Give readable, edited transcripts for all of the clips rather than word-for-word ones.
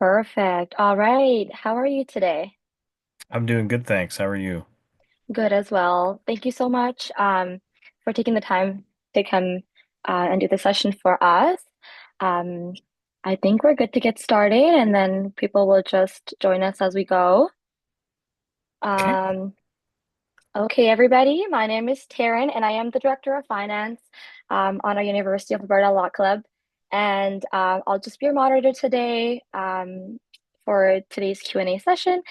Perfect. All right. How are you today? I'm doing good, thanks. How are you? Good as well. Thank you so much for taking the time to come and do the session for us. Um, I think we're good to get started, and then people will just join us as we go. Okay. Um, okay, everybody. My name is Taryn, and I am the Director of Finance on our University of Alberta Law Club. And I'll just be your moderator today for today's Q&A session.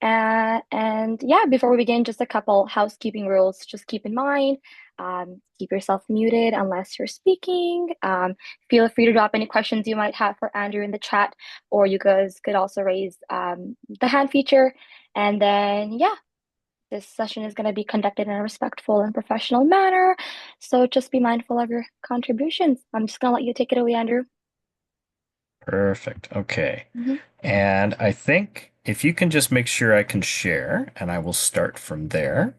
And yeah, before we begin, just a couple housekeeping rules. Just keep in mind, keep yourself muted unless you're speaking. Feel free to drop any questions you might have for Andrew in the chat, or you guys could also raise the hand feature. And then, yeah, this session is going to be conducted in a respectful and professional manner. So just be mindful of your contributions. I'm just going to let you take it away, Andrew. Perfect. Okay. Mhm. And I think if you can just make sure I can share, and I will start from there.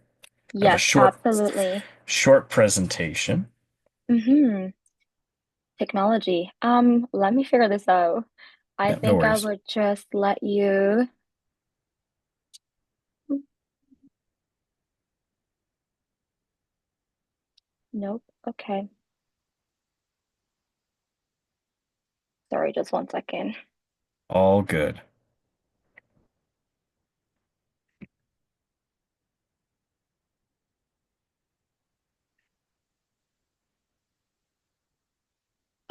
I have a Yes, absolutely. short presentation. Hmm. Technology. Let me figure this out. I Yeah, no think I worries. would just let you. Nope. Okay. Sorry, just one second. All good.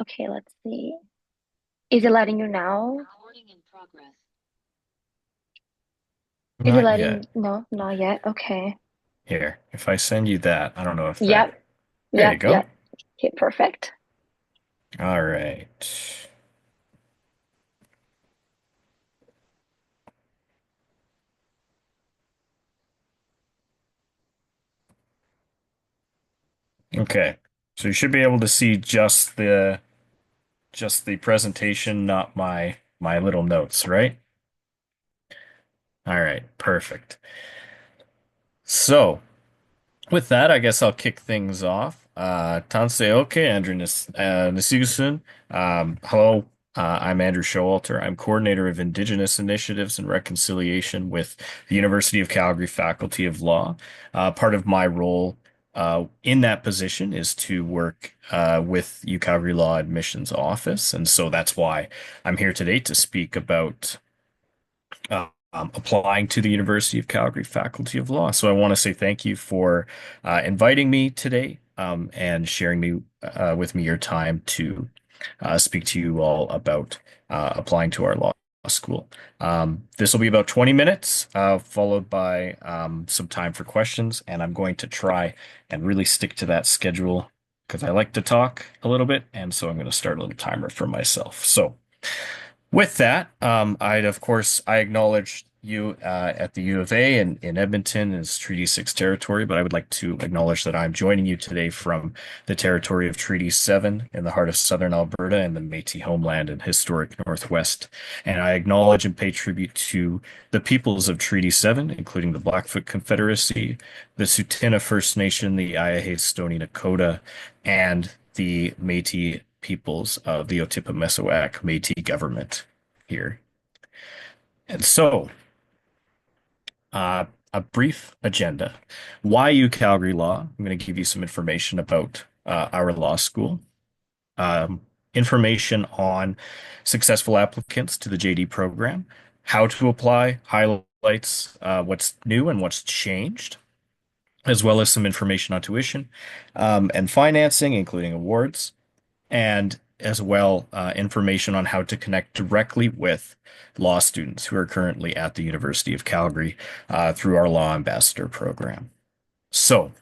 Okay, let's see. Is it letting you now? Recording in progress. Is it Not letting? yet. No, not yet. Okay. Here, if I send you that, I don't know if that. Yep. There you Yep. go. Yep. Okay, perfect. All right. Okay. So you should be able to see just the presentation, not my little notes, right? All right. Perfect. So, with that, I guess I'll kick things off. Tanseoke, Andrew Nasigasun. Hello, I'm Andrew Showalter. I'm coordinator of Indigenous Initiatives and Reconciliation with the University of Calgary Faculty of Law. Part of my role in that position is to work with U Calgary Law Admissions Office, and so that's why I'm here today to speak about applying to the University of Calgary Faculty of Law. So I want to say thank you for inviting me today and sharing with me your time to speak to you all about applying to our law school. This will be about 20 minutes, followed by some time for questions, and I'm going to try and really stick to that schedule because I like to talk a little bit, and so I'm going to start a little timer for myself. So. With that, I acknowledge you at the U of A and in Edmonton as Treaty 6 territory, but I would like to acknowledge that I'm joining you today from the territory of Treaty 7 in the heart of southern Alberta and the Métis homeland and historic Northwest. And I acknowledge and pay tribute to the peoples of Treaty 7, including the Blackfoot Confederacy, the Tsuut'ina First Nation, the Iahay Stoney Nakoda, and the Métis peoples of the Otipemisiwak Métis government here. And so, a brief agenda. Why U Calgary Law? I'm going to give you some information about our law school, um, information on successful applicants to the JD program, how to apply, highlights what's new and what's changed, as well as some information on tuition and financing, including awards, and as well information on how to connect directly with law students who are currently at the University of Calgary through our Law Ambassador program. So,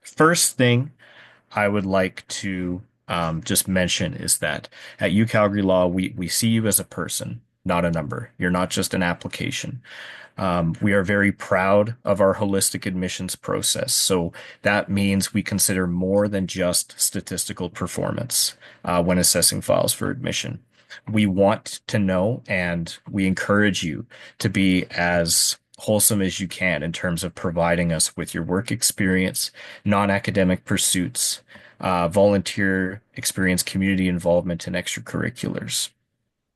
first thing I would like to just mention is that at U Calgary Law, we see you as a person, not a number. You're not just an application. We are very proud of our holistic admissions process. So that means we consider more than just statistical performance when assessing files for admission. We want to know and we encourage you to be as wholesome as you can in terms of providing us with your work experience, non-academic pursuits, volunteer experience, community involvement, and extracurriculars.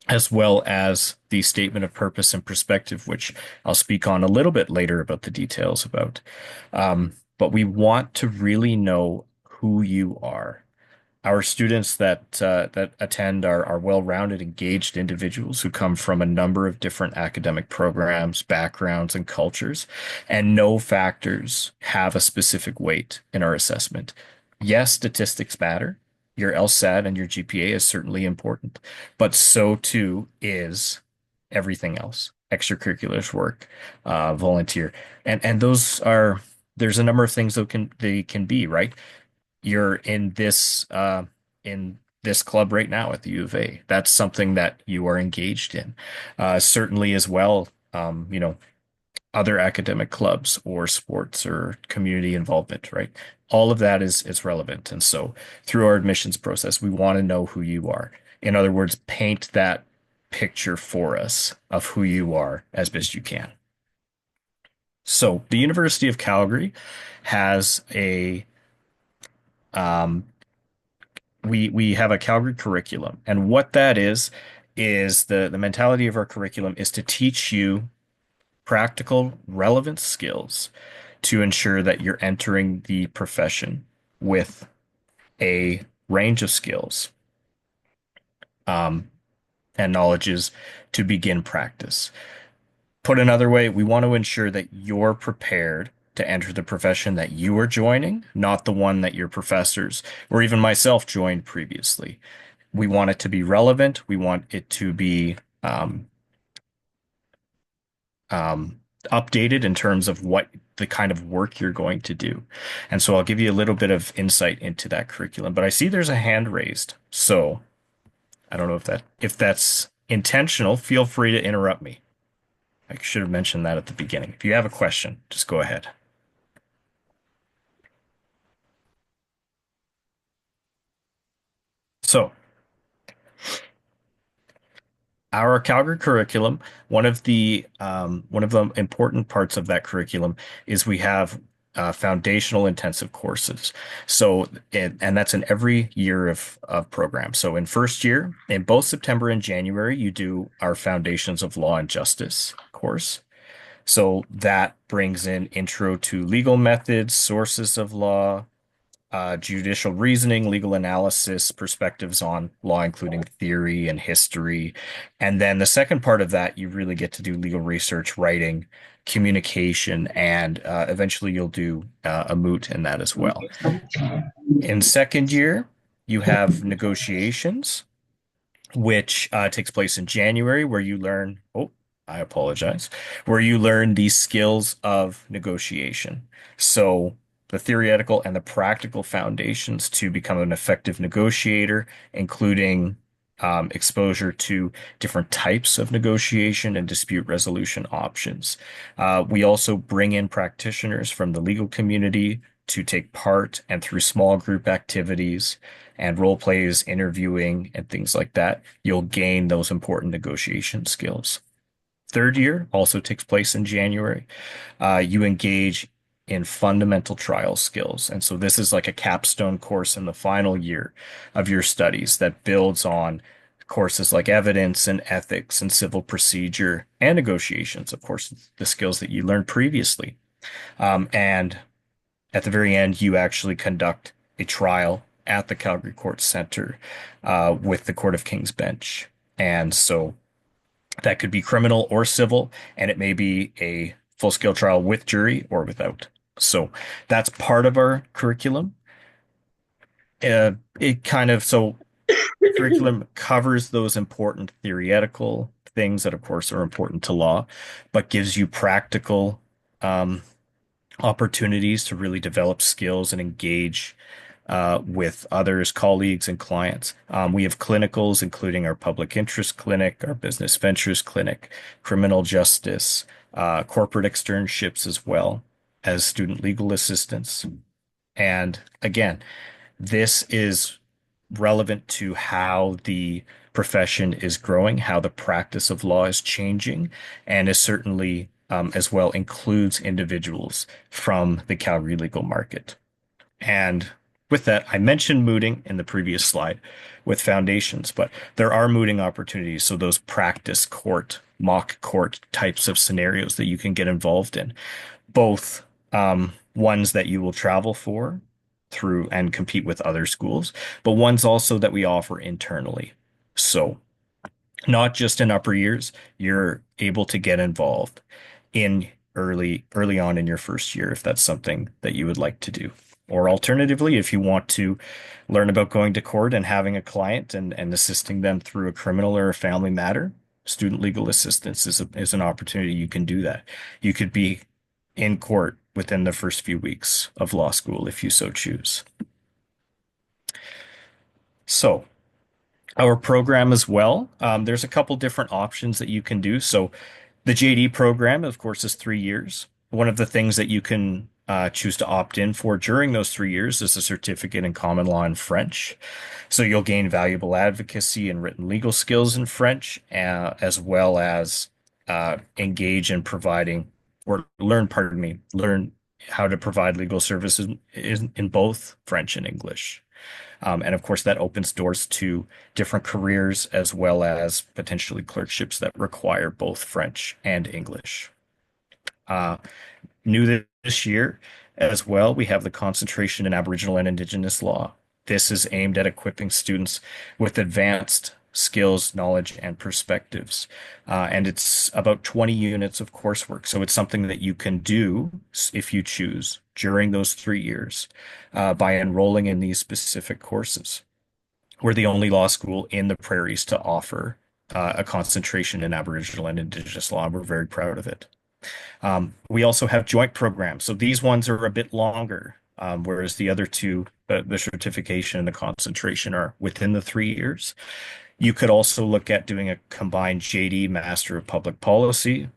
as well as the statement of purpose and perspective, which I'll speak on a little bit later about the details about. But we want to really know who you are. Our students that attend are well-rounded, engaged individuals who come from a number of different academic programs, backgrounds, and cultures, and no factors have a specific weight in our assessment. Yes, statistics matter. Your LSAT and your GPA is certainly important, but so too is everything else. Extracurriculars work, volunteer, and those are there's a number of things that they can be, right? You're in this club right now at the U of A. That's something that you are engaged in. Certainly as well, other academic clubs or sports or community involvement, right? All of that is relevant. And so through our admissions process, we want to know who you are. In other words, paint that picture for us of who you are as best you can. So the University of Calgary has a um, we have a Calgary curriculum, and what that is the mentality of our curriculum is to teach you practical, relevant skills to ensure that you're entering the profession with a range of skills um, and knowledges to begin practice. Put another way, we want to ensure that you're prepared to enter the profession that you are joining, not the one that your professors or even myself joined previously. We want it to be relevant. We want it to be updated in terms of what the kind of work you're going to do. And so I'll give you a little bit of insight into that curriculum. But I see there's a hand raised. So I don't know if that's intentional. Feel free to interrupt me. I should have mentioned that at the beginning. If you have a question, just go ahead. So our Calgary curriculum, one of the important parts of that curriculum is we have foundational intensive courses. So and that's in every year of program. So in first year, in both September and January, you do our Foundations of Law and Justice course. So that brings in intro to legal methods, sources of law, judicial reasoning, legal analysis, perspectives on law, including theory and history. And then the second part of that, you really get to do legal research, writing, communication, and eventually you'll do a moot in that as well. In second year, you have negotiations, which takes place in January, where you learn, oh, I apologize, where you learn these skills of negotiation. So the theoretical and the practical foundations to become an effective negotiator, including exposure to different types of negotiation and dispute resolution options. We also bring in practitioners from the legal community to take part and through small group activities and role plays, interviewing, and things like that, you'll gain those important negotiation skills. Third year also takes place in January. You engage in fundamental trial skills. And so this is like a capstone course in the final year of your studies that builds on courses like evidence and ethics and civil procedure and negotiations, of course, the skills that you learned previously. And at the very end, you actually conduct a trial at the Calgary Court Center with the Court of King's Bench. And so that could be criminal or civil, and it may be a full-scale trial with jury or without. So that's part of our curriculum. It kind of so the curriculum covers those important theoretical things that, of course, are important to law, but gives you practical um, opportunities to really develop skills and engage with others, colleagues, and clients. We have clinicals, including our public interest clinic, our business ventures clinic, criminal justice, corporate externships, as well as student legal assistance. And again, this is relevant to how the profession is growing, how the practice of law is changing, and is certainly as well includes individuals from the Calgary legal market. And With that, I mentioned mooting in the previous slide with foundations, but there are mooting opportunities. So those practice court, mock court types of scenarios that you can get involved in, both ones that you will travel for through and compete with other schools, but ones also that we offer internally. So not just in upper years, you're able to get involved in early on in your first year if that's something that you would like to do. Or alternatively, if you want to learn about going to court and having a client and assisting them through a criminal or a family matter, student legal assistance is an opportunity you can do that. You could be in court within the first few weeks of law school if you so choose. So, our program as well, there's a couple different options that you can do. So, the JD program, of course, is 3 years. One of the things that you can choose to opt in for during those 3 years is a certificate in common law in French. So you'll gain valuable advocacy and written legal skills in French, as well as engage in providing or learn, pardon me, learn how to provide legal services in both French and English. And of course, that opens doors to different careers as well as potentially clerkships that require both French and English. Uh, New this year as well, we have the concentration in Aboriginal and Indigenous law. This is aimed at equipping students with advanced skills, knowledge, and perspectives. And it's about 20 units of coursework. So it's something that you can do if you choose during those 3 years by enrolling in these specific courses. We're the only law school in the prairies to offer a concentration in Aboriginal and Indigenous law, and we're very proud of it. We also have joint programs. So these ones are a bit longer, whereas the other two, the certification and the concentration, are within the 3 years. You could also look at doing a combined JD Master of Public Policy.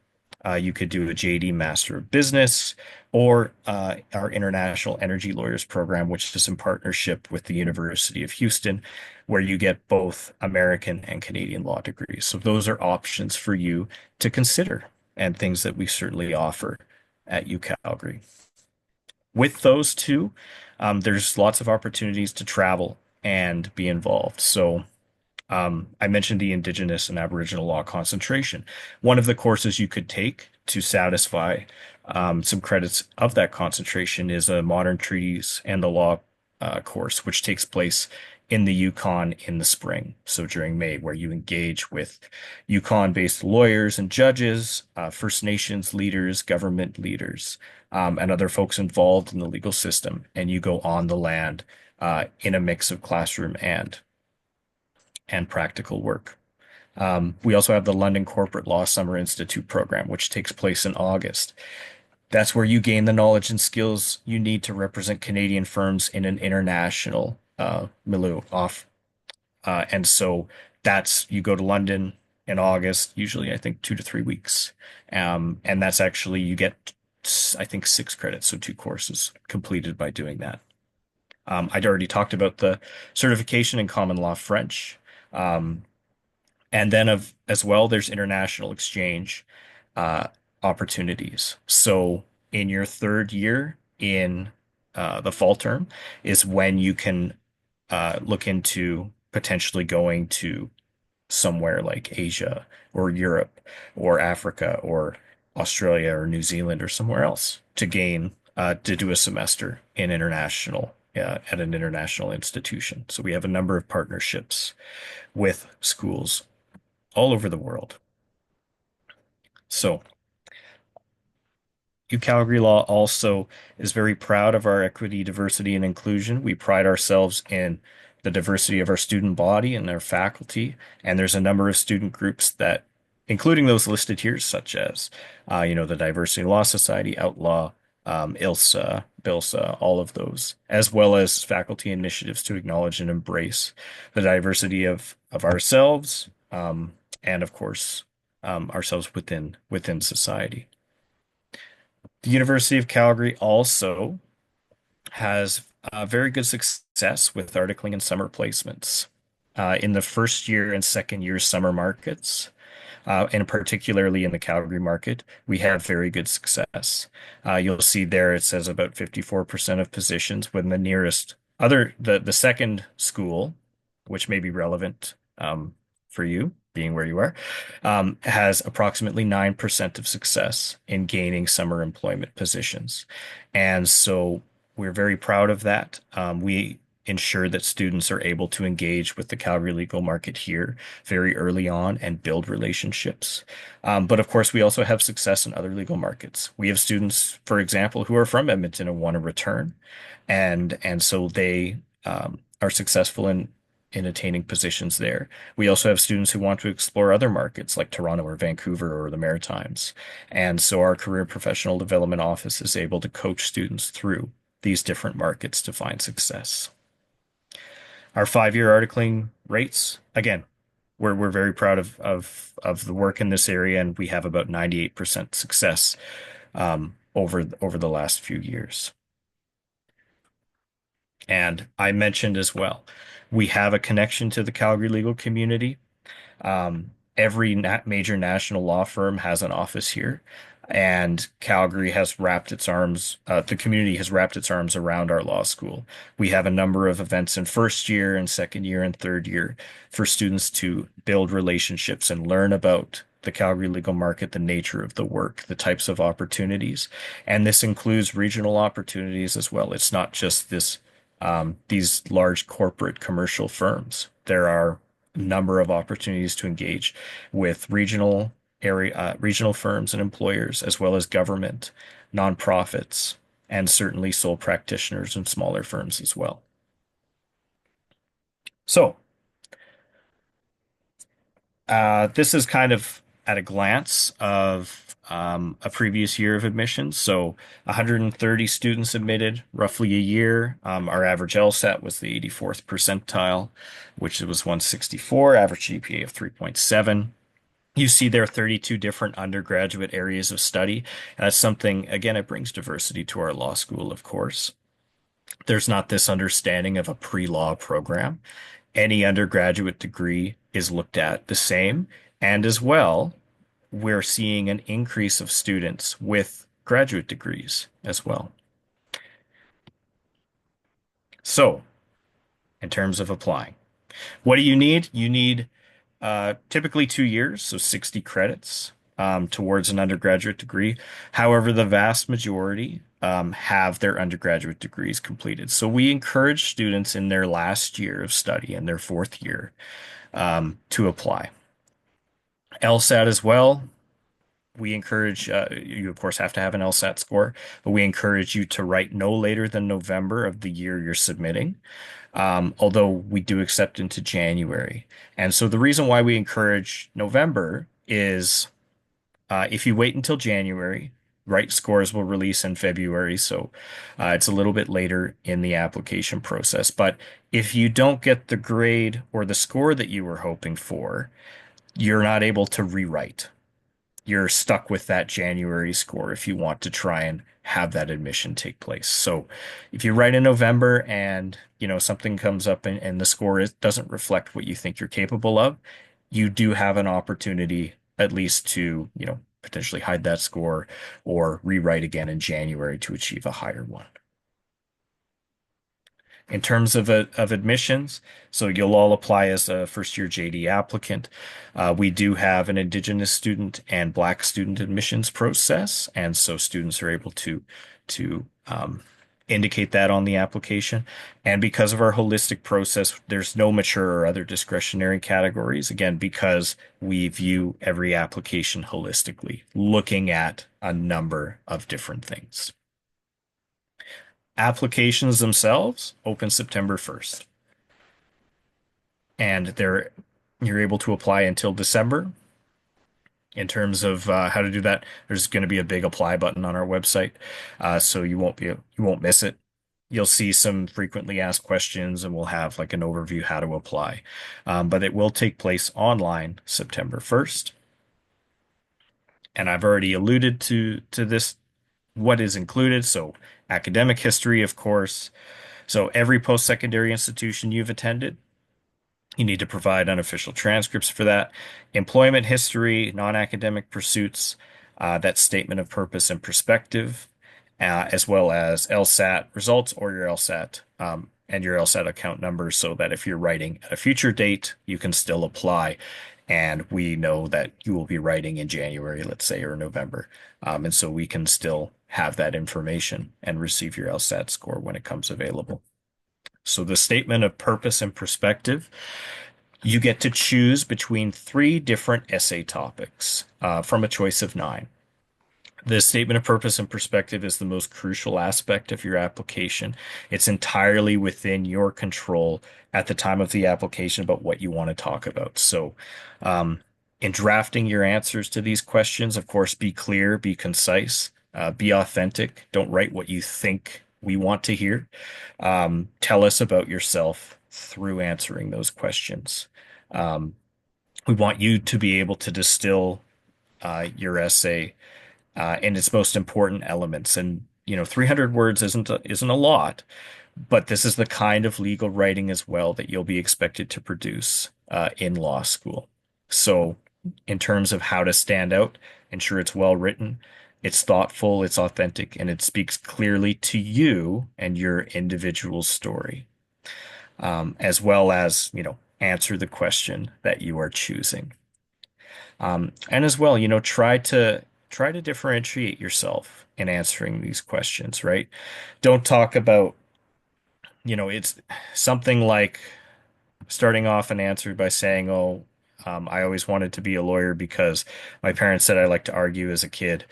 You could do a JD Master of Business or our International Energy Lawyers program, which is in partnership with the University of Houston, where you get both American and Canadian law degrees. So those are options for you to consider and things that we certainly offer at UCalgary. With those two, there's lots of opportunities to travel and be involved. So I mentioned the Indigenous and Aboriginal law concentration. One of the courses you could take to satisfy some credits of that concentration is a Modern Treaties and the Law course, which takes place in the Yukon in the spring, so during May, where you engage with Yukon-based lawyers and judges, First Nations leaders, government leaders, and other folks involved in the legal system, and you go on the land in a mix of classroom and practical work. We also have the London Corporate Law Summer Institute program, which takes place in August. That's where you gain the knowledge and skills you need to represent Canadian firms in an international milieu off. And so that's you go to London in August, usually I think 2 to 3 weeks. And that's actually you get I think 6 credits, so 2 courses completed by doing that. I'd already talked about the certification in common law French. Um, and then as well, there's international exchange uh, opportunities. So in your third year in the fall term is when you can look into potentially going to somewhere like Asia or Europe or Africa or Australia or New Zealand or somewhere else to gain to do a semester in international at an international institution. So we have a number of partnerships with schools all over the world. So Calgary Law also is very proud of our equity, diversity, and inclusion. We pride ourselves in the diversity of our student body and our faculty. And there's a number of student groups that, including those listed here, such as, the Diversity Law Society, Outlaw, ILSA, BILSA, all of those, as well as faculty initiatives to acknowledge and embrace the diversity of ourselves, and of course, ourselves within society. The University of Calgary also has very good success with articling and summer placements. In the first year and second year summer markets, and particularly in the Calgary market, we have very good success. You'll see there it says about 54% of positions when the nearest The second school, which may be relevant for you, being where you are, has approximately 9% of success in gaining summer employment positions. And so we're very proud of that. We ensure that students are able to engage with the Calgary legal market here very early on and build relationships. But of course, we also have success in other legal markets. We have students, for example, who are from Edmonton and want to return, and so they are successful in attaining positions there. We also have students who want to explore other markets like Toronto or Vancouver or the Maritimes. And so our career professional development office is able to coach students through these different markets to find success. Our 5-year articling rates, again, we're very proud of the work in this area, and we have about 98% success over the last few years. And I mentioned as well, we have a connection to the Calgary legal community. Every major national law firm has an office here, and Calgary has wrapped its arms, the community has wrapped its arms around our law school. We have a number of events in first year and second year and third year for students to build relationships and learn about the Calgary legal market, the nature of the work, the types of opportunities. And this includes regional opportunities as well. It's not just these large corporate commercial firms. There are a number of opportunities to engage with regional firms and employers, as well as government, nonprofits, and certainly sole practitioners and smaller firms as well. So, this is kind of at a glance of a previous year of admissions. So 130 students admitted roughly a year. Our average LSAT was the 84th percentile, which was 164, average GPA of 3.7. You see there are 32 different undergraduate areas of study. And that's something, again, it brings diversity to our law school, of course. There's not this understanding of a pre-law program. Any undergraduate degree is looked at the same. And as well, we're seeing an increase of students with graduate degrees as well. So, in terms of applying, what do you need? You need typically 2 years, so 60 credits towards an undergraduate degree. However, the vast majority have their undergraduate degrees completed. So we encourage students in their last year of study, in their fourth year, to apply. LSAT as well. We encourage you, of course, have to have an LSAT score, but we encourage you to write no later than November of the year you're submitting, although we do accept into January. And so the reason why we encourage November is if you wait until January, right scores will release in February, so it's a little bit later in the application process. But if you don't get the grade or the score that you were hoping for, you're not able to rewrite. You're stuck with that January score if you want to try and have that admission take place. So if you write in November and something comes up and the score doesn't reflect what you think you're capable of, you do have an opportunity at least to, potentially hide that score or rewrite again in January to achieve a higher one. In terms of admissions, so you'll all apply as a first year JD applicant. We do have an Indigenous student and Black student admissions process, and so students are able to indicate that on the application. And because of our holistic process, there's no mature or other discretionary categories. Again, because we view every application holistically, looking at a number of different things. Applications themselves open September 1st. And you're able to apply until December. In terms of how to do that, there's going to be a big apply button on our website, so you won't miss it. You'll see some frequently asked questions, and we'll have like an overview how to apply. But it will take place online September 1st. And I've already alluded to this, what is included. So academic history, of course. So every post-secondary institution you've attended, you need to provide unofficial transcripts for that. Employment history, non-academic pursuits, that statement of purpose and perspective, as well as LSAT results or your LSAT and your LSAT account number so that if you're writing at a future date, you can still apply. And we know that you will be writing in January, let's say, or November. And so we can still have that information and receive your LSAT score when it comes available. So the statement of purpose and perspective, you get to choose between three different essay topics from a choice of nine. The statement of purpose and perspective is the most crucial aspect of your application. It's entirely within your control at the time of the application about what you want to talk about. So, um, in drafting your answers to these questions, of course, be clear, be concise, be authentic. Don't write what you think we want to hear. Tell us about yourself through answering those questions. Um, we want you to be able to distill your essay in its most important elements. And 300 words isn't a lot, but this is the kind of legal writing as well that you'll be expected to produce in law school. So, in terms of how to stand out, ensure it's well written, it's thoughtful, it's authentic, and it speaks clearly to you and your individual story, as well as, answer the question that you are choosing. And as well, try to differentiate yourself in answering these questions, right? Don't talk about, it's something like starting off an answer by saying, "Oh, I always wanted to be a lawyer because my parents said I like to argue as a kid."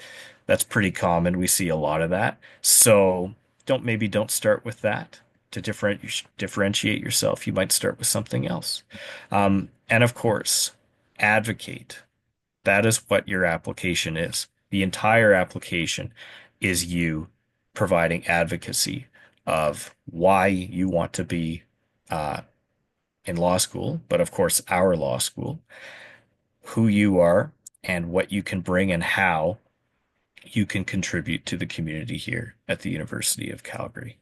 That's pretty common. We see a lot of that. So don't start with that. To differentiate yourself, you might start with something else. And of course, advocate. That is what your application is. The entire application is you providing advocacy of why you want to be uh, in law school, but of course, our law school, who you are, and what you can bring and how you can contribute to the community here at the University of Calgary.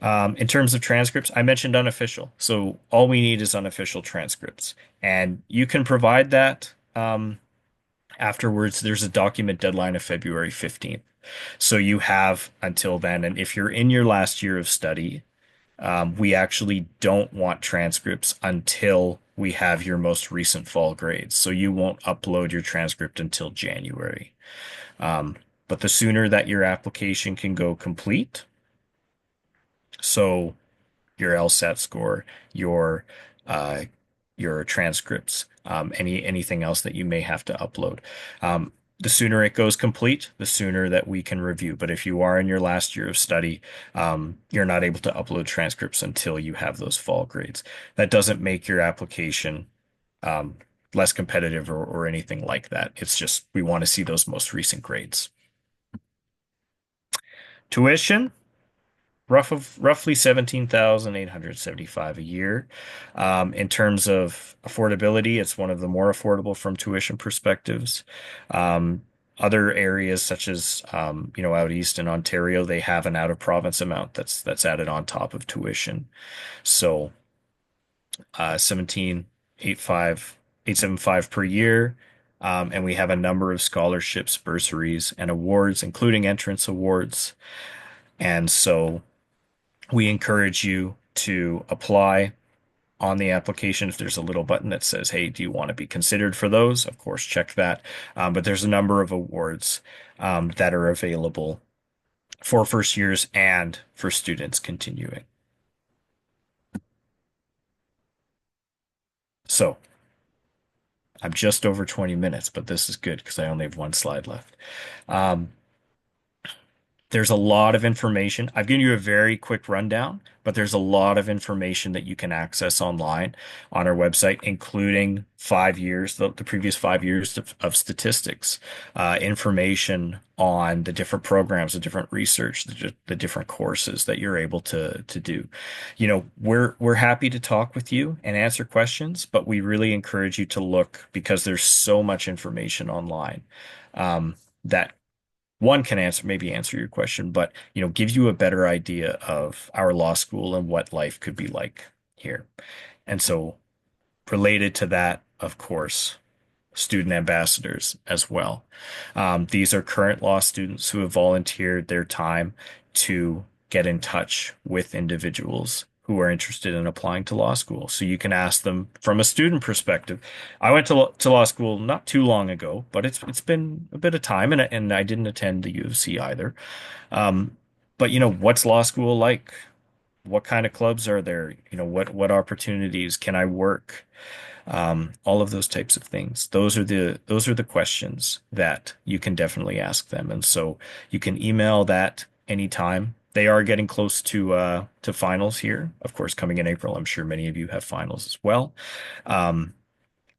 In terms of transcripts, I mentioned unofficial. So all we need is unofficial transcripts. And you can provide that. Afterwards, there's a document deadline of February 15th. So you have until then. And if you're in your last year of study, we actually don't want transcripts until we have your most recent fall grades. So you won't upload your transcript until January. Um, but the sooner that your application can go complete, so your LSAT score, your uh, your transcripts, anything else that you may have to upload. The sooner it goes complete, the sooner that we can review. But if you are in your last year of study, you're not able to upload transcripts until you have those fall grades. That doesn't make your application um, less competitive or anything like that. It's just we want to see those most recent grades. Tuition. Roughly 17,875 a year. In terms of affordability, it's one of the more affordable from tuition perspectives. Um, Other areas such as out east in Ontario, they have an out of province amount that's added on top of tuition. So 17,875 per year. And we have a number of scholarships, bursaries, and awards, including entrance awards. And so we encourage you to apply on the application. If there's a little button that says, "Hey, do you want to be considered for those?" Of course, check that. But there's a number of awards that are available for first years and for students continuing. So I'm just over 20 minutes, but this is good because I only have one slide left. Um, There's a lot of information. I've given you a very quick rundown, but there's a lot of information that you can access online on our website, including 5 years, the previous 5 years of statistics, information on the different programs, the different research, the different courses that you're able to do. We're happy to talk with you and answer questions, but we really encourage you to look because there's so much information online that one can maybe answer your question, but give you a better idea of our law school and what life could be like here. And so related to that, of course, student ambassadors as well. These are current law students who have volunteered their time to get in touch with individuals who are interested in applying to law school. So you can ask them from a student perspective. I went to law school not too long ago, but it's been a bit of time, and I didn't attend the U of C either. Um, but what's law school like? What kind of clubs are there? What opportunities can I work? All of those types of things. Those are the questions that you can definitely ask them. And so you can email that anytime. They are getting close to finals here. Of course, coming in April, I'm sure many of you have finals as well. Um,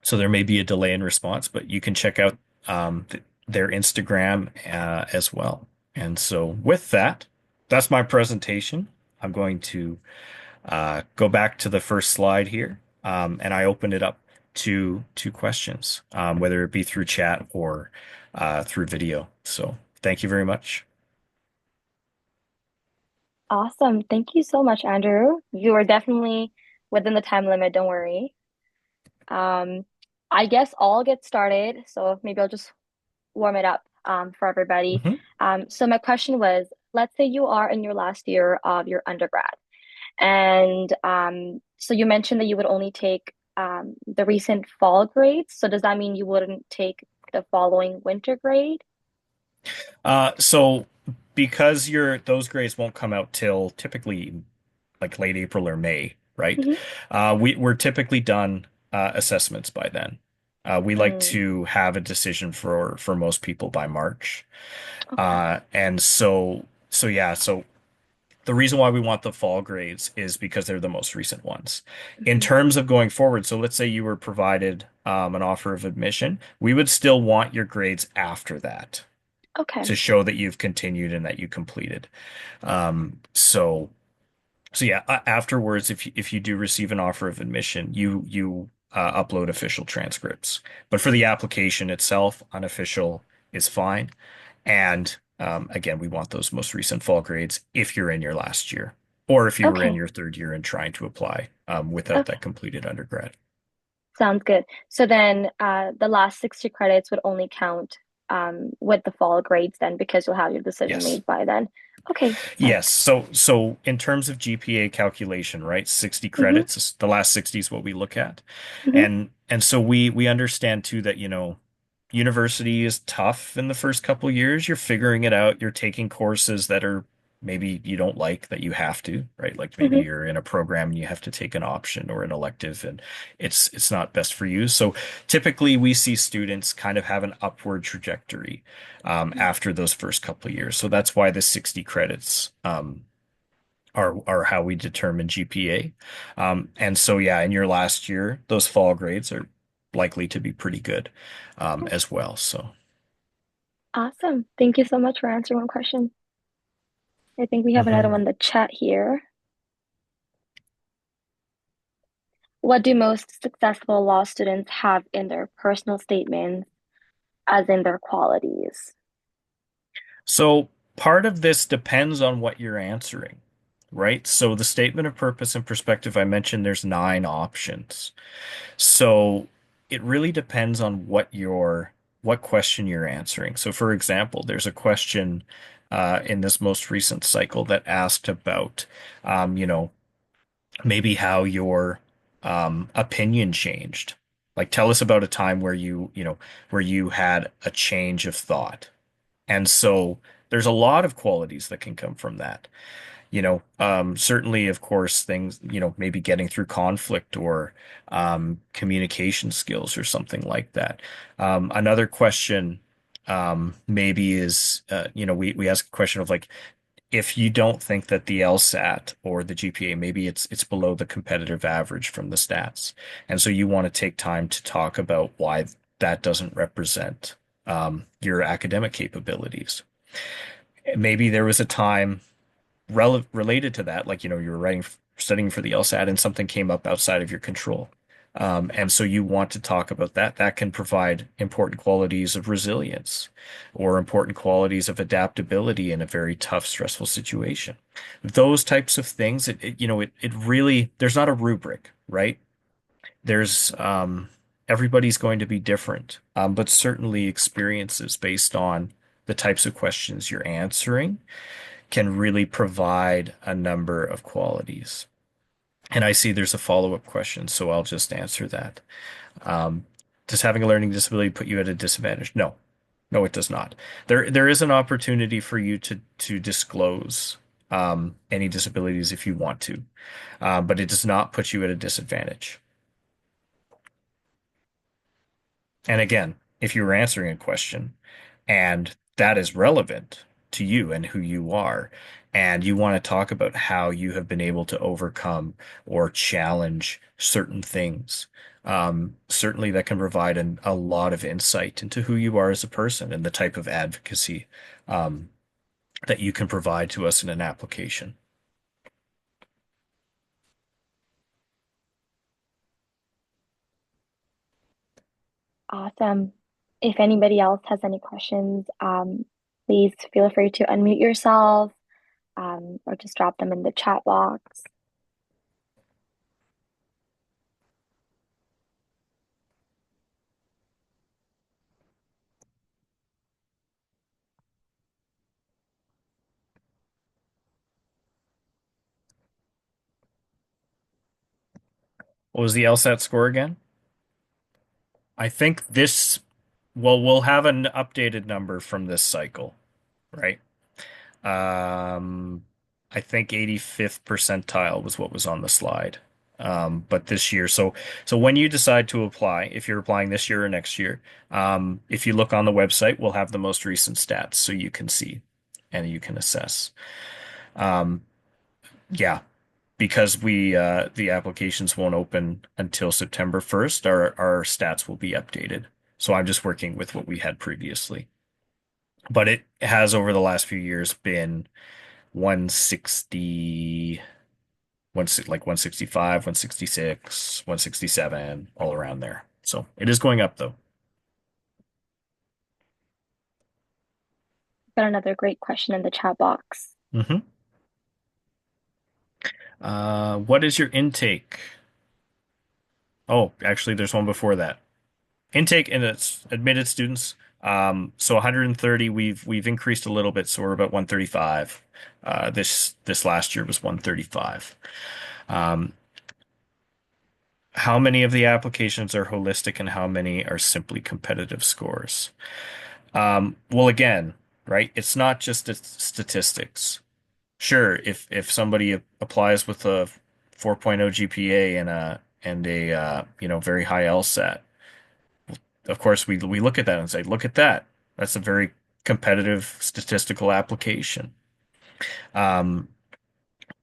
so there may be a delay in response, but you can check out their Instagram as well. And so with that, that's my presentation. I'm going to go back to the first slide here, and I open it up to questions, whether it be through chat or through video. So thank you very much. Awesome. Thank you so much, Andrew. You are definitely within the time limit, don't worry. Um, I guess I'll get started. So maybe I'll just warm it up for everybody. Mhm. So my question was, let's say you are in your last year of your undergrad. And so you mentioned that you would only take the recent fall grades. So does that mean you wouldn't take the following winter grade? So because those grades won't come out till typically like late April or May, right? Hmm. We're typically done assessments by then. We like Mm, to have a decision for most people by March. okay. And so yeah, so the reason why we want the fall grades is because they're the most recent ones. In Hmm. terms of going forward, so let's say you were provided an offer of admission, we would still want your grades after that Okay. to show that you've continued and that you completed. So yeah, afterwards, if you do receive an offer of admission, you upload official transcripts. But for the application itself, unofficial is fine. And again, we want those most recent fall grades if you're in your last year, or if you were in Okay. your third year and trying to apply without Okay. that completed undergrad. Sounds good. So then the last 60 credits would only count with the fall grades then because you'll have your decision Yes. made by then. Okay. Sounds Yes. So in terms of GPA calculation, right, 60 good. Hmm. credits, the last 60 is what we look at. Hmm. And so we understand too that, university is tough in the first couple years. You're figuring it out. You're taking courses that are maybe you don't like that you have to, right? Like maybe Hmm. you're in a program and you have to take an option or an elective and it's not best for you. So typically we see students kind of have an upward trajectory after those first couple of years. So that's why the 60 credits are how we determine GPA. And so yeah, in your last year, those fall grades are likely to be pretty good as well. So Awesome. Thank you so much for answering one question. I think we have another one mhm. in the chat here. What do most successful law students have in their personal statements, as in their qualities? So part of this depends on what you're answering, right? So the statement of purpose and perspective, I mentioned there's 9 options. So it really depends on what question you're answering. So for example, there's a question in this most recent cycle that asked about, um, you know, maybe how your opinion changed. Like tell us about a time where where you had a change of thought. And so there's a lot of qualities that can come from that. Certainly, of course, things, maybe getting through conflict or communication skills or something like that. Another question maybe is, we ask a question of like, if you don't think that the LSAT or the GPA, maybe it's below the competitive average from the stats. And so you want to take time to talk about why that doesn't represent your academic capabilities. Maybe there was a time related to that, like you were studying for the LSAT, and something came up outside of your control. And so you want to talk about that. That can provide important qualities of resilience or important qualities of adaptability in a very tough, stressful situation. Those types of things, it really, there's not a rubric, right? There's, everybody's going to be different, but certainly experiences based on the types of questions you're answering can really provide a number of qualities. And I see there's a follow-up question, so I'll just answer that. Um, does having a learning disability put you at a disadvantage? No. No, it does not. There is an opportunity for you to disclose any disabilities if you want to, but it does not put you at a disadvantage. And again, if you were answering a question and that is relevant to you and who you are, and you want to talk about how you have been able to overcome or challenge certain things, certainly that can provide a lot of insight into who you are as a person and the type of advocacy um, that you can provide to us in an application. Awesome. If anybody else has any questions, please feel free to unmute yourself, or just drop them in the chat box. What was the LSAT score again? I think well, we'll have an updated number from this cycle, right? Um, I think 85th percentile was what was on the slide. But this year, so when you decide to apply, if you're applying this year or next year, if you look on the website, we'll have the most recent stats so you can see and you can assess. Um, yeah, because the applications won't open until September 1st, our stats will be updated. So I'm just working with what we had previously. But it has over the last few years been 160, like 165, 166, 167, all around there. So it is going up though. Got another great question in the chat box. hmm what is your intake? Oh, actually, there's one before that. Intake and it's admitted students. So 130, we've increased a little bit, so we're about 135. This last year was 135. Um, how many of the applications are holistic and how many are simply competitive scores? Well, again, right, it's not just statistics. Sure, if somebody applies with a 4.0 GPA and a very high LSAT, of course we look at that and say, look at that. That's a very competitive statistical application. Um,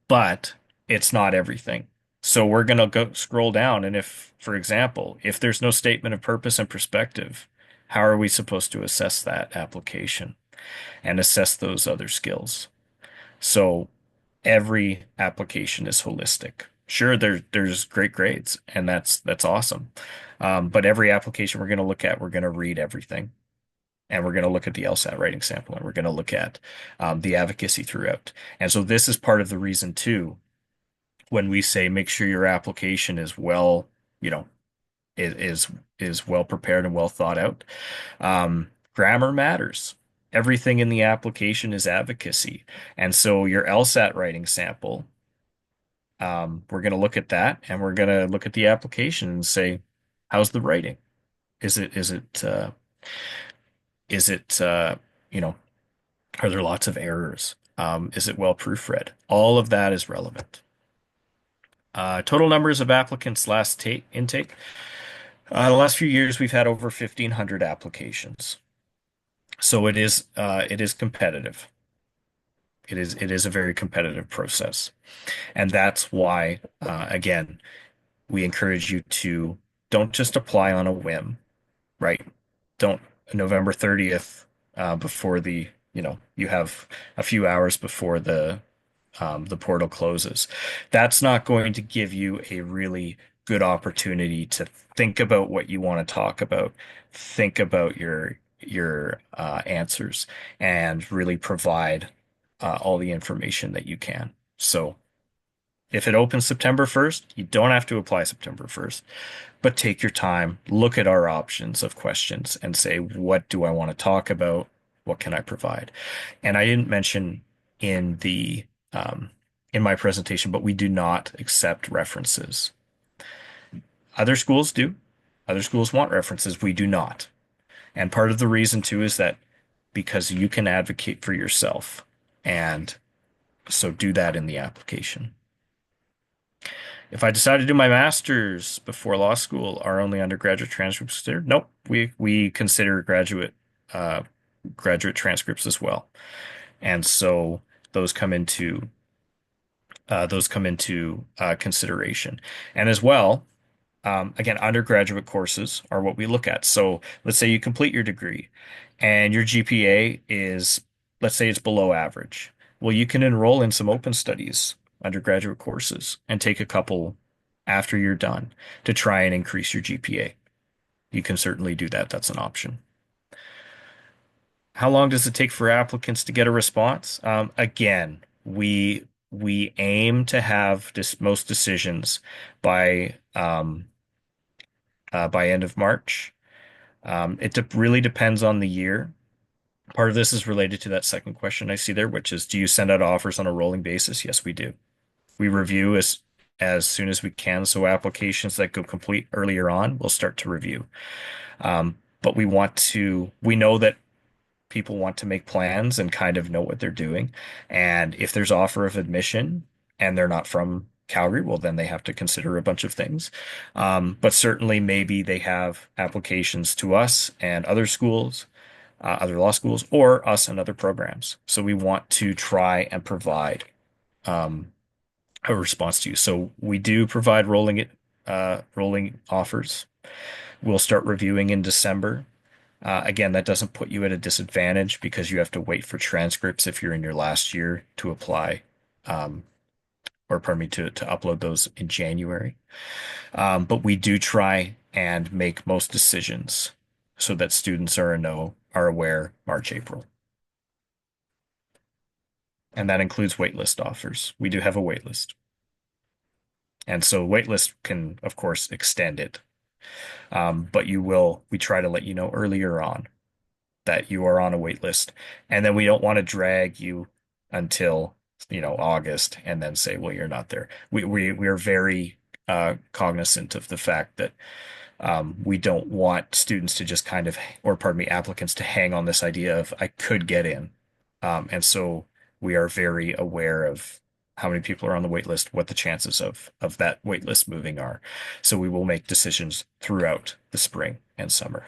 but it's not everything. So we're going to go scroll down, and if, for example, if there's no statement of purpose and perspective, how are we supposed to assess that application and assess those other skills? So every application is holistic. Sure, there's great grades, and that's awesome. But every application we're going to look at, we're going to read everything, and we're going to look at the LSAT writing sample, and we're going to look at the advocacy throughout. And so this is part of the reason too when we say make sure your application is well, you know, is is well prepared and well thought out. Grammar matters. Everything in the application is advocacy. And so your LSAT writing sample, we're going to look at that and we're going to look at the application and say, how's the writing? Is it, is it, uh, is it, you know, are there lots of errors? Is it well proofread? All of that is relevant. Total numbers of applicants last take intake. The last few years, we've had over 1,500 applications. So it is competitive. It is a very competitive process. And that's why, again, we encourage you to don't just apply on a whim, right? Don't November 30th, before you have a few hours before the portal closes. That's not going to give you a really good opportunity to think about what you want to talk about, think about your answers, and really provide all the information that you can. So if it opens September 1st, you don't have to apply September 1st, but take your time, look at our options of questions and say, what do I want to talk about? What can I provide? And I didn't mention in the um, in my presentation, but we do not accept references. Other schools do. Other schools want references. We do not. And part of the reason too is that because you can advocate for yourself, and so do that in the application. If I decide to do my master's before law school, are only undergraduate transcripts considered? Nope. We consider uh, graduate transcripts as well. And so those come into consideration. And as well, again, undergraduate courses are what we look at. So let's say you complete your degree and your GPA is, let's say it's below average. Well, you can enroll in some open studies, undergraduate courses, and take a couple after you're done to try and increase your GPA. You can certainly do that. That's an option. How long does it take for applicants to get a response? Again, we aim to have most decisions by by end of March. It de really depends on the year. Part of this is related to that second question I see there, which is, do you send out offers on a rolling basis? Yes, we do. We review as soon as we can. So applications that go complete earlier on, we'll start to review. But we know that people want to make plans and kind of know what they're doing. And if there's offer of admission and they're not from Calgary, well, then they have to consider a bunch of things. But certainly, maybe they have applications to us and other schools, other law schools, or us and other programs. So we want to try and provide um, a response to you. So we do provide rolling offers. We'll start reviewing in December. Again, that doesn't put you at a disadvantage because you have to wait for transcripts if you're in your last year to apply, um, or pardon me, to upload those in January. But we do try and make most decisions so that students are aware March, April. And that includes waitlist offers. We do have a waitlist. And so waitlist can, of course, extend it. But we try to let you know earlier on that you are on a wait list. And then we don't want to drag you until, August and then say, well, you're not there. We are very cognizant of the fact that we don't want students to just kind of, or pardon me, applicants to hang on this idea of I could get in. And so we are very aware of how many people are on the wait list, what the chances of that wait list moving are. So we will make decisions throughout the spring and summer.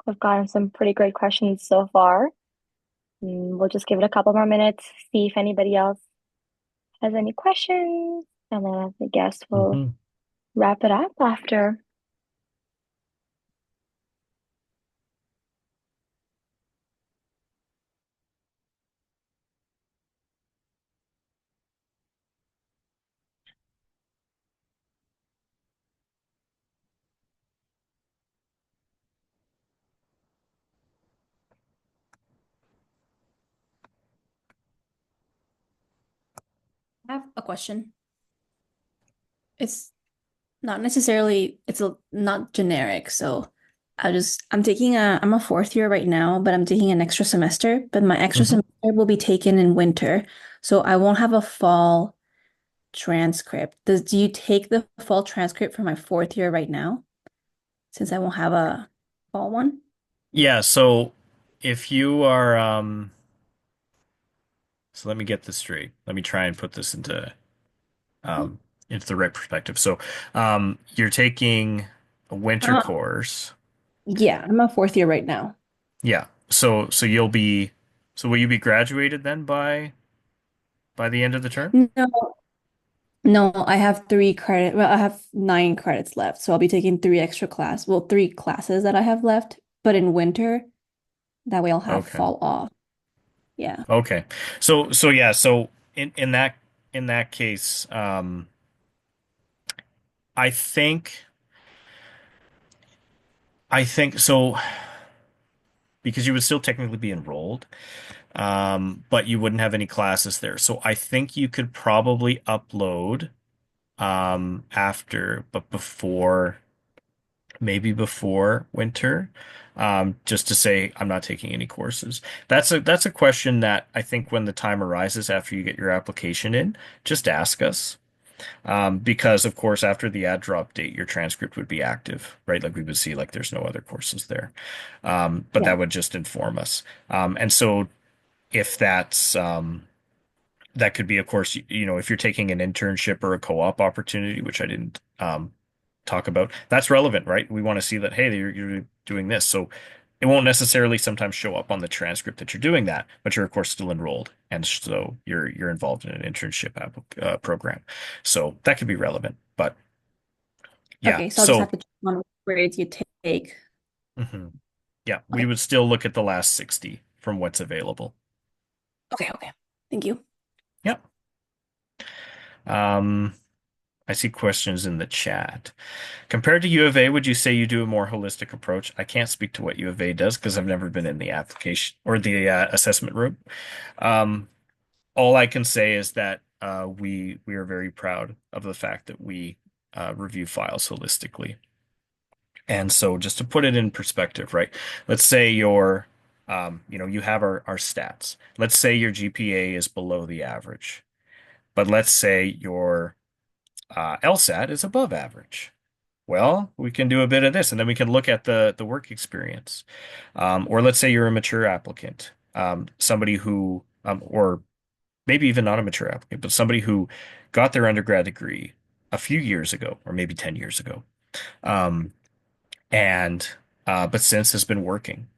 We've gotten some pretty great questions so far. We'll just give it a couple more minutes, see if anybody else has any questions, and then I guess we'll Mhm. wrap it up after. I have a question. It's not necessarily, not generic. So I'm a fourth year right now, but I'm taking an extra semester, but my extra Mhm. semester will be taken in winter. So I won't have a fall transcript. Do you take the fall transcript for my fourth year right now, since I won't have a fall one? Yeah, so if you are so let me get this straight. Let me try and put this into the right perspective. So you're taking a winter Uh, course. yeah, I'm a fourth year right now. Yeah. So will you be graduated then by the end of the term? No, no, I have well, I have 9 credits left. So I'll be taking three classes that I have left, but in winter. That way I'll have Okay. fall off. Yeah. Okay. So yeah, so in that case, I think I think so because you would still technically be enrolled, but you wouldn't have any classes there. So I think you could probably upload after, but before, maybe before winter, just to say I'm not taking any courses. That's a question that I think when the time arises after you get your application in, just ask us. Because of course after the ad drop date, your transcript would be active, right? Like we would see like there's no other courses there. But Yeah. that would just inform us. And so if that could be, of course, if you're taking an internship or a co-op opportunity, which I didn't talk about, that's relevant, right? We want to see that, hey, you're doing this. So it won't necessarily sometimes show up on the transcript that you're doing that, but you're of course still enrolled, and so you're involved in an internship program. So that could be relevant. But yeah, Okay, so I'll just so have to check on what grades you take. mhm. Yeah, we Okay. would still look at the last 60 from what's available. Okay, okay. Thank you. Yep. Um, I see questions in the chat. Compared to U of A, would you say you do a more holistic approach? I can't speak to what U of A does because I've never been in the application or the assessment room. Um, all I can say is that we are very proud of the fact that we review files holistically. And so, just to put it in perspective, right? Let's say you have our stats. Let's say your GPA is below the average, but let's say your LSAT is above average. Well, we can do a bit of this, and then we can look at the work experience. Or let's say you're a mature applicant, somebody who, or maybe even not a mature applicant, but somebody who got their undergrad degree a few years ago, or maybe 10 years ago, um, and but since has been working,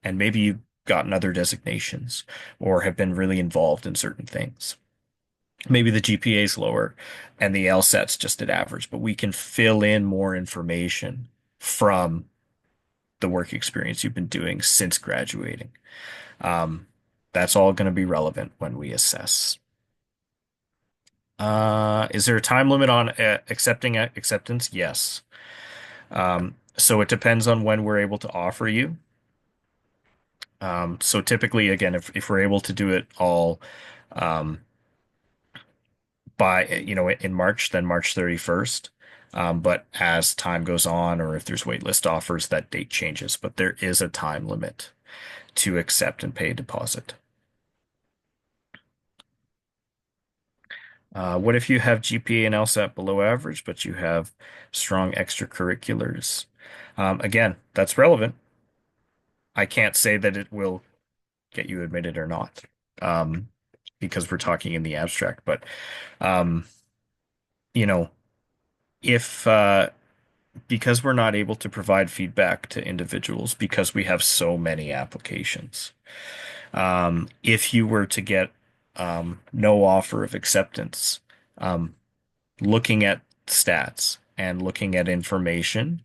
and maybe you've gotten other designations or have been really involved in certain things. Maybe the GPA is lower and the LSAT's just at average, but we can fill in more information from the work experience you've been doing since graduating. Um, that's all going to be relevant when we assess. Is there a time limit on accepting acceptance? Yes. So it depends on when we're able to offer you. So typically, again, if we're able to do it all um, by in March, then March 31st. But as time goes on, or if there's waitlist offers, that date changes. But there is a time limit to accept and pay a deposit. What if you have GPA and LSAT below average, but you have strong extracurriculars? Again, that's relevant. I can't say that it will get you admitted or not, um, because we're talking in the abstract. But um, you know, if because we're not able to provide feedback to individuals because we have so many applications. If you were to get no offer of acceptance, um, looking at stats and looking at information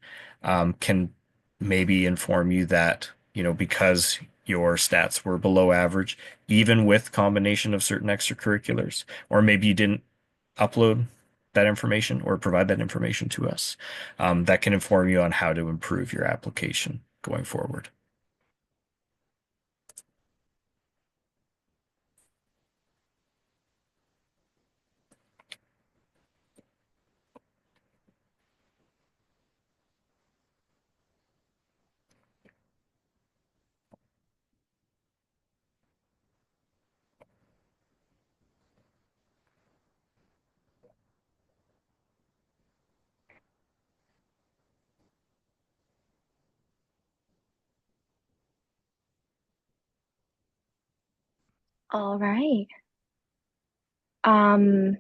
can maybe inform you that, because your stats were below average, even with combination of certain extracurriculars, or maybe you didn't upload that information or provide that information to us. That can inform you on how to improve your application going forward. All right. Um,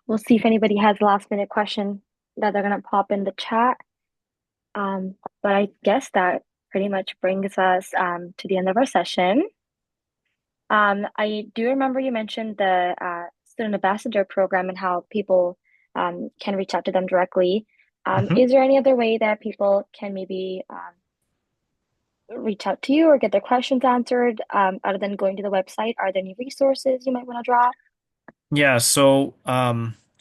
we'll see if anybody has a last minute question that they're gonna pop in the chat. But I guess that pretty much brings us to the end of our session. I do remember you mentioned the student ambassador program and how people can reach out to them directly. Mhm. Is there any other way that people can maybe reach out to you or get their questions answered other than going to the website? Are there any resources you might want to drop? Yeah, so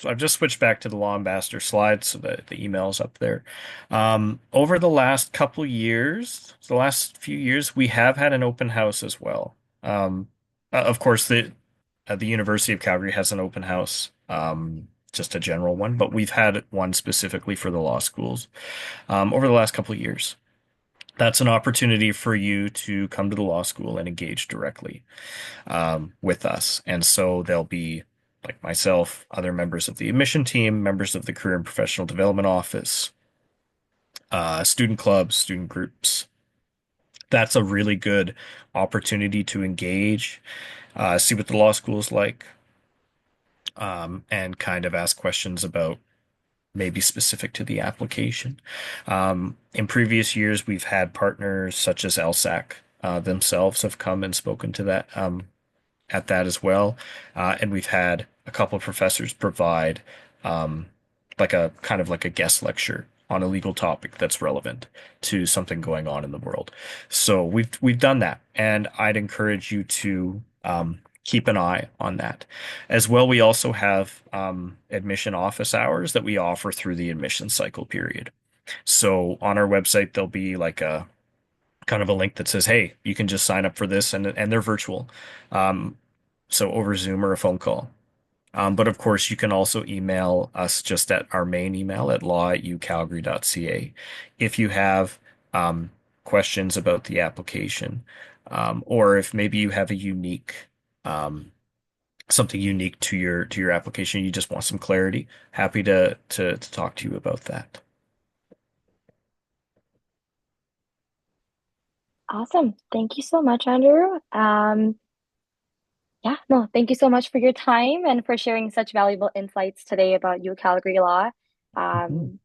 So I've just switched back to the Law Ambassador slide, so the email's up there. Over the last couple years, the last few years, we have had an open house as well. Of course, the University of Calgary has an open house, just a general one, but we've had one specifically for the law schools over the last couple of years. That's an opportunity for you to come to the law school and engage directly with us. And so there'll be like myself, other members of the admission team, members of the Career and Professional Development Office, student clubs, student groups. That's a really good opportunity to engage, see what the law school is like, and kind of ask questions about maybe specific to the application. In previous years, we've had partners such as LSAC themselves have come and spoken to that at that as well. And we've had a couple of professors provide um, like a kind of like a guest lecture on a legal topic that's relevant to something going on in the world. So we've done that, and I'd encourage you to keep an eye on that. As well, we also have admission office hours that we offer through the admission cycle period. So on our website, there'll be like a kind of a link that says, "Hey, you can just sign up for this," and they're virtual. Um, so over Zoom or a phone call. But of course, you can also email us just at our main email at law@ucalgary.ca if you have um, questions about the application, or if maybe you have a unique um, something unique to your application, you just want some clarity. Happy to talk to you about that. Awesome. Thank you so much, Andrew. Yeah, no, thank you so much for your time and for sharing such valuable insights today about U Calgary Law. Mhm. Um,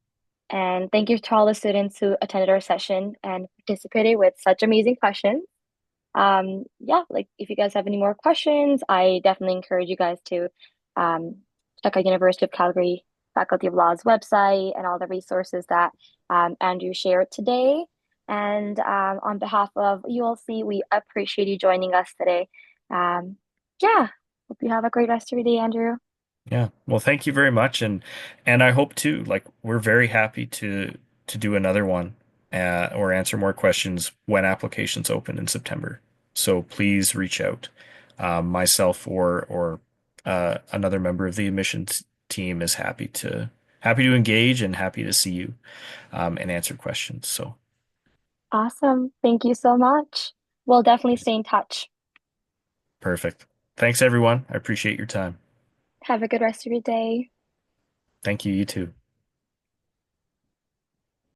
and thank you to all the students who attended our session and participated with such amazing questions. Yeah, like if you guys have any more questions, I definitely encourage you guys to um, check out University of Calgary Faculty of Law's website and all the resources that Andrew shared today. And on behalf of ULC, we appreciate you joining us today. Um, yeah, hope you have a great rest of your day, Andrew. Yeah. Well, thank you very much, and I hope too. Like we're very happy to do another one or answer more questions when applications open in September. So please reach out. Myself or another member of the admissions team is happy to engage and happy to see you and answer questions. So Awesome. Thank you so much. We'll definitely stay in touch. perfect. Thanks, everyone. I appreciate your time. Have a good rest of your day. Thank you. You too.